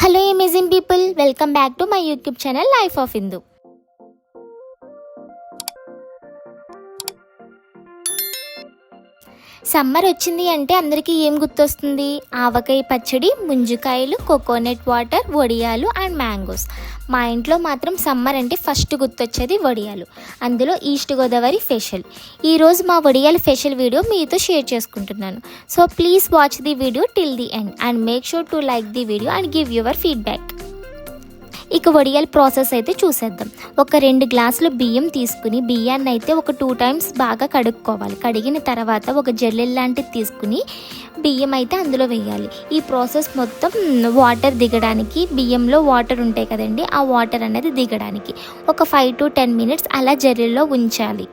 Hello amazing people, welcome back to my YouTube channel Life of Hindu. Summer వచ్చింది అంటే అందరికీ ఏం గుర్తొస్తుంది? ఆవకాయ పచ్చడి, ముంజికాయలు, కోకోనట్ వాటర్, వడియాలు అండ్ మ్యాంగోస్. మా ఇంట్లో మాత్రం సమ్మర్ అంటే ఫస్ట్ గుర్తొచ్చేది వడియాలు, అందులో ఈస్ట్ గోదావరి స్పెషల్. ఈరోజు మా వడియాల స్పెషల్ వీడియో మీతో షేర్ చేసుకుంటున్నాను. So please watch the video till the end and make sure to like the video and give your feedback. ఇక వడియాల ప్రాసెస్ అయితే చూసేద్దాం. ఒక 2 గ్లాసులు బియ్యం తీసుకుని బియ్యాన్ని అయితే ఒక 2 టైమ్స్ బాగా కడుక్కోవాలి. కడిగిన తర్వాత ఒక జల్లెల్ లాంటిది తీసుకుని బియ్యం అయితే అందులో వేయాలి. ఈ ప్రాసెస్ మొత్తం వాటర్ దిగడానికి, బియ్యంలో వాటర్ ఉంటాయి కదండి, ఆ వాటర్ అనేది దిగడానికి ఒక 5 to 10 minutes అలా జల్లెల్లో ఉంచాలి.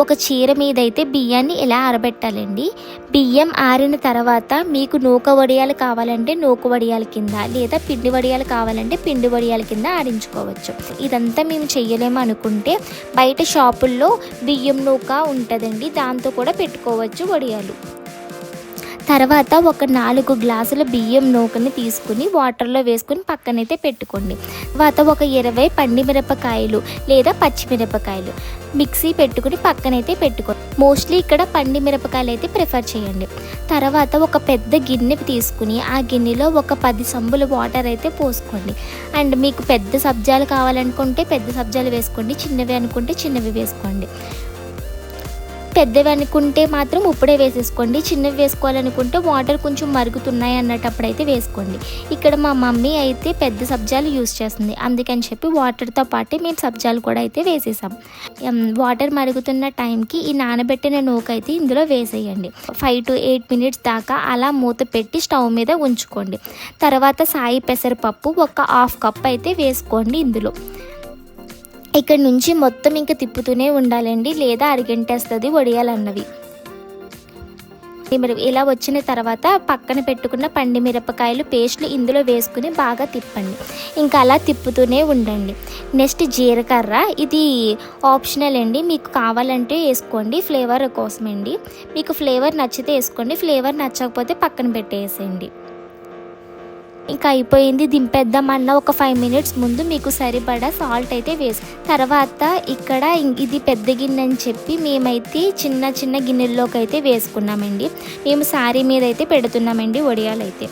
ఒక చీర మీద అయితే బియ్యాన్ని ఇలా ఆరబెట్టాలండి. బియ్యం ఆరిన తర్వాత మీకు నూక వడియాలు కావాలంటే నూక వడియాల కింద, లేదా పిండి వడియాలు కావాలంటే పిండి వడియాల కింద ఆడించుకోవచ్చు. ఇదంతా మేము చెయ్యలేము అనుకుంటే బయట షాపుల్లో బియ్యం నూక ఉంటుందండి, దాంతో కూడా పెట్టుకోవచ్చు వడియాలు. తర్వాత ఒక 4 గ్లాసుల బియ్యం నూకని తీసుకుని వాటర్లో వేసుకుని పక్కనైతే పెట్టుకోండి. తర్వాత ఒక 20 పండిమిరపకాయలు లేదా పచ్చిమిరపకాయలు మిక్సీ పెట్టుకుని పక్కనైతే పెట్టుకోండి. మోస్ట్లీ ఇక్కడ పండిమిరపకాయలు అయితే ప్రిఫర్ చేయండి. తర్వాత ఒక పెద్ద గిన్నె తీసుకుని ఆ గిన్నెలో ఒక 10 సంబుల వాటర్ అయితే పోసుకోండి. అండ్ మీకు పెద్ద సబ్జాలు కావాలనుకుంటే పెద్ద సబ్జాలు వేసుకోండి, చిన్నవి అనుకుంటే చిన్నవి వేసుకోండి. పెద్దవి అనుకుంటే మాత్రం ఇప్పుడే వేసేసుకోండి, చిన్నవి వేసుకోవాలనుకుంటే వాటర్ కొంచెం మరుగుతున్నాయి అన్నటప్పుడైతే వేసుకోండి. ఇక్కడ మా మమ్మీ అయితే పెద్ద సబ్జాలు యూస్ చేస్తుంది, అందుకని చెప్పి వాటర్తో పాటే మేము సబ్జాలు కూడా అయితే వేసేసాం. వాటర్ మరుగుతున్న టైంకి ఈ నానబెట్టిన నూక అయితే ఇందులో వేసేయండి. 5 to 8 minutes దాకా అలా మూత పెట్టి స్టవ్ మీద ఉంచుకోండి. తర్వాత సాయి పెసరపప్పు ఒక 1/2 cup అయితే వేసుకోండి ఇందులో. ఇక్కడ నుంచి మొత్తం ఇంకా తిప్పుతూనే ఉండాలండి, లేదా అరిగంటేస్తుంది వడియాలన్నవి. ఇలా వచ్చిన తర్వాత పక్కన పెట్టుకున్న పండిమిరపకాయలు పేస్ట్లు ఇందులో వేసుకుని బాగా తిప్పండి. ఇంకా అలా తిప్పుతూనే ఉండండి. నెక్స్ట్ జీలకర్ర, ఇది ఆప్షనల్ అండి, మీకు కావాలంటే వేసుకోండి, ఫ్లేవర్ కోసమండి. మీకు ఫ్లేవర్ నచ్చితే వేసుకోండి, ఫ్లేవర్ నచ్చకపోతే పక్కన పెట్టేసేయండి. ఇంకా అయిపోయింది, దింపేద్దామన్న ఒక 5 minutes ముందు మీకు సరిపడా సాల్ట్ అయితే తర్వాత ఇక్కడ ఇది పెద్ద గిన్నె అని చెప్పి మేమైతే చిన్న చిన్న గిన్నెల్లోకి అయితే వేసుకున్నామండి. మేము సారీ మీద అయితే పెడుతున్నామండి వడియాలు అయితే.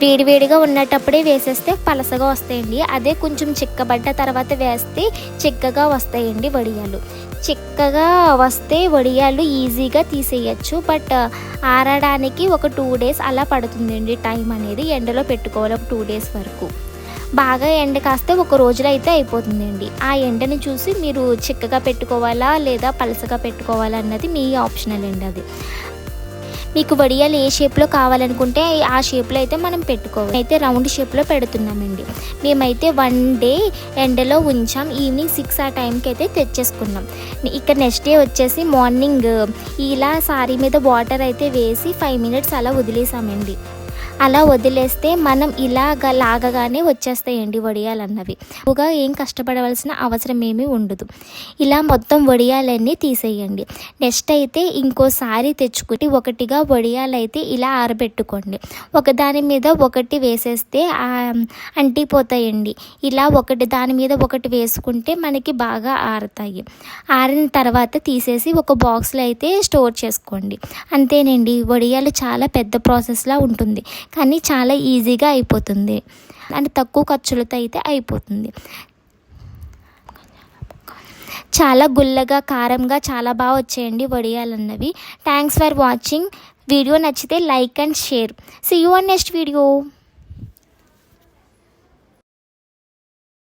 వేడివేడిగా ఉన్నటప్పుడే వేసేస్తే పలసగా వస్తాయండి, అదే కొంచెం చిక్కబడ్డ తర్వాత వేస్తే చిక్కగా వస్తాయండి వడియాలు. చిక్కగా వస్తే వడియాలు ఈజీగా తీసేయచ్చు, బట్ ఆరడానికి ఒక 2 days అలా పడుతుందండి టైం అనేది. ఎండలో పెట్టుకోవాలి ఒక 2 days వరకు. బాగా ఎండ కాస్తే ఒక రోజులో అయితే అయిపోతుందండి. ఆ ఎండని చూసి మీరు చిక్కగా పెట్టుకోవాలా లేదా పలసగా పెట్టుకోవాలా అన్నది మీ ఆప్షనల్ అండి. అది మీకు వడియాలు ఏ షేప్లో కావాలనుకుంటే ఆ షేప్లో అయితే మనం పెట్టుకోవాలి. అయితే రౌండ్ షేప్లో పెడుతున్నామండి. మేమైతే 1 day ఎండలో ఉంచాం, ఈవినింగ్ 6 ఆ టైంకి అయితే తెచ్చేసుకున్నాం. ఇక్కడ నెక్స్ట్ డే వచ్చేసి మార్నింగ్ ఇలా సారీ మీద వాటర్ అయితే వేసి 5 minutes అలా వదిలేసామండి. అలా వదిలేస్తే మనం ఇలాగ లాగగానే వచ్చేస్తాయండి వడియాలు అన్నవి. ఎక్కువగా ఏం కష్టపడవలసిన అవసరం ఏమీ ఉండదు. ఇలా మొత్తం వడియాలన్నీ తీసేయండి. నెక్స్ట్ అయితే ఇంకోసారి తెచ్చుకుని ఒకటిగా వడియాలు అయితే ఇలా ఆరబెట్టుకోండి. ఒకదాని మీద ఒకటి వేసేస్తే అంటిపోతాయండి. ఇలా ఒకటి దాని మీద ఒకటి వేసుకుంటే మనకి బాగా ఆరుతాయి. ఆరిన తర్వాత తీసేసి ఒక బాక్స్లో అయితే స్టోర్ చేసుకోండి. అంతేనండి, వడియాలు చాలా పెద్ద ప్రాసెస్లా ఉంటుంది కానీ చాలా ఈజీగా అయిపోతుంది అండ్ తక్కువ ఖర్చులతో అయితే అయిపోతుంది. చాలా గుల్లగా కారంగా చాలా బాగా వచ్చాయండి వడియాలు అన్నవి. Thanks for watching. వీడియో నచ్చితే like and share. See you on next video.